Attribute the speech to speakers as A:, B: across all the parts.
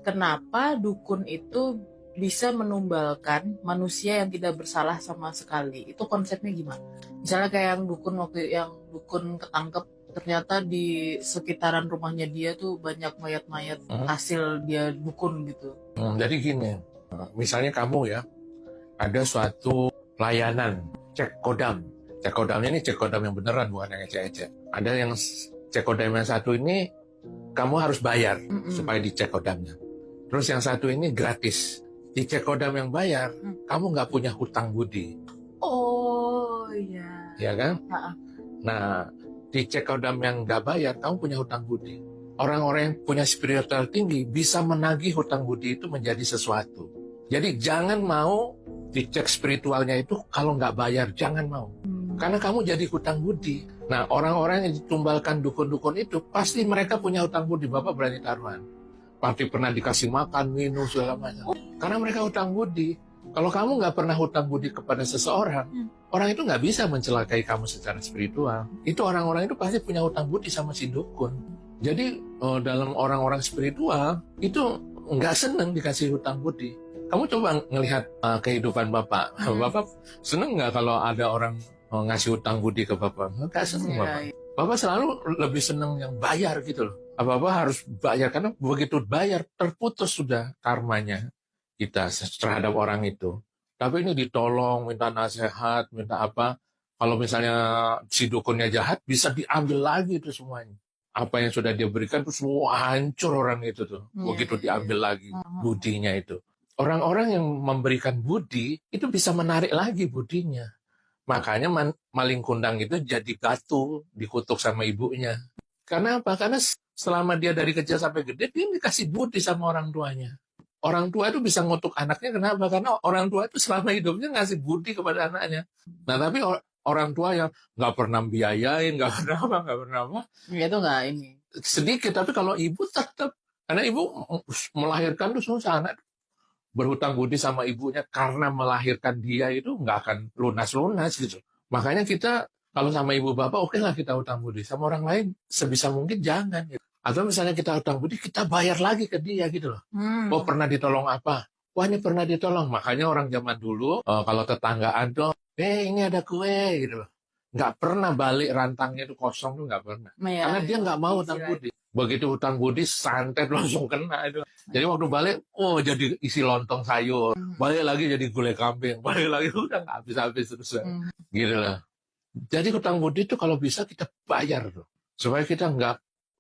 A: kenapa dukun itu bisa menumbalkan manusia yang tidak bersalah sama sekali? Itu konsepnya gimana? Misalnya kayak yang dukun waktu yang dukun ketangkep, ternyata di sekitaran rumahnya dia tuh banyak mayat-mayat hasil dia dukun gitu.
B: Jadi gini, misalnya kamu ya, ada suatu layanan cek kodam. Cek kodamnya ini cek kodam yang beneran, bukan yang ecek-ecek. Ada yang cek kodam yang satu ini, kamu harus bayar supaya dicek kodamnya. Terus yang satu ini gratis. Dicek kodam yang bayar, kamu nggak punya hutang budi.
A: Oh iya.
B: Ya kan?
A: Ha-ha.
B: Nah, dicek kodam yang nggak bayar, kamu punya hutang budi. Orang-orang yang punya spiritual tinggi bisa menagih hutang budi itu menjadi sesuatu. Jadi jangan mau dicek spiritualnya itu kalau nggak bayar, jangan mau. Karena kamu jadi hutang budi. Nah, orang-orang yang ditumbalkan dukun-dukun itu, pasti mereka punya hutang budi. Bapak berani taruhan. Pasti pernah dikasih makan, minum, segala macam. Karena mereka hutang budi. Kalau kamu nggak pernah hutang budi kepada seseorang, orang itu nggak bisa mencelakai kamu secara spiritual. Itu orang-orang itu pasti punya hutang budi sama si dukun. Jadi dalam orang-orang spiritual itu nggak seneng dikasih hutang budi. Kamu coba ngelihat kehidupan Bapak. Bapak seneng nggak kalau ada orang ngasih hutang budi ke Bapak? Nggak seneng Bapak. Bapak selalu lebih seneng yang bayar gitu loh. Apa-apa harus bayar, karena begitu bayar terputus sudah karmanya kita terhadap orang itu. Tapi ini ditolong, minta nasihat, minta apa. Kalau misalnya si dukunnya jahat, bisa diambil lagi itu semuanya. Apa yang sudah dia berikan itu semua hancur orang itu tuh. Begitu diambil lagi budinya itu. Orang-orang yang memberikan budi, itu bisa menarik lagi budinya. Makanya maling kundang itu jadi batu, dikutuk sama ibunya. Karena apa? Karena selama dia dari kecil sampai gede, dia dikasih budi sama orang tuanya. Orang tua itu bisa ngutuk anaknya, kenapa? Karena orang tua itu selama hidupnya ngasih budi kepada anaknya. Nah, tapi orang tua yang nggak pernah biayain, nggak pernah apa, nggak pernah apa.
A: Ya itu nggak ini.
B: Sedikit, tapi kalau ibu tetap. Karena ibu melahirkan tuh susah, anak berhutang budi sama ibunya karena melahirkan dia itu nggak akan lunas-lunas gitu. Makanya kita kalau sama ibu bapak, oke lah kita hutang budi. Sama orang lain sebisa mungkin jangan. Gitu. Atau misalnya kita hutang budi, kita bayar lagi ke dia gitu loh. Oh pernah ditolong apa? Wah ini pernah ditolong. Makanya orang zaman dulu, kalau tetanggaan tuh, ini ada kue gitu loh. Nggak pernah balik rantangnya itu kosong tuh nggak pernah. Karena dia nggak mau hutang budi. Begitu hutang budi, santet langsung kena itu. Jadi waktu balik, jadi isi lontong sayur. Balik lagi jadi gulai kambing. Balik lagi udah nggak habis-habis terus. Gitu lah. Jadi hutang budi itu kalau bisa kita bayar tuh. Supaya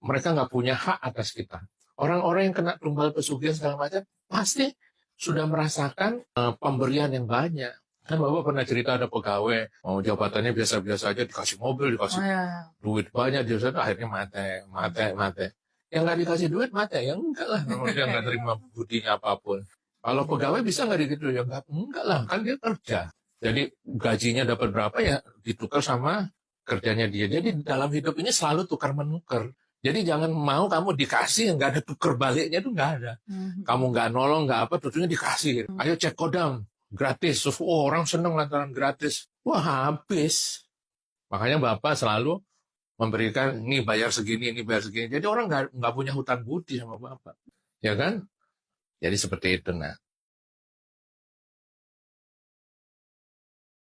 B: mereka nggak punya hak atas kita. Orang-orang yang kena tumbal pesugihan segala macam, pasti sudah merasakan pemberian yang banyak. Kan Bapak pernah cerita ada pegawai, jabatannya biasa-biasa aja, dikasih mobil, dikasih duit banyak, dia akhirnya mate. Yang nggak dikasih duit mate, ya enggak lah, dia nggak terima budinya apapun. Kalau pegawai bisa nggak gitu, ya enggak lah, kan dia kerja. Jadi gajinya dapat berapa ya ditukar sama kerjanya dia. Jadi dalam hidup ini selalu tukar-menukar. Jadi jangan mau kamu dikasih, nggak ada tukar baliknya itu nggak ada. Kamu nggak nolong, nggak apa, tentunya dikasih. Ayo cek kodam, gratis. Orang seneng lantaran gratis. Wah habis. Makanya Bapak selalu memberikan, ini bayar segini, ini bayar segini. Jadi orang nggak punya hutang budi sama Bapak. Ya kan? Jadi seperti itu. Nah.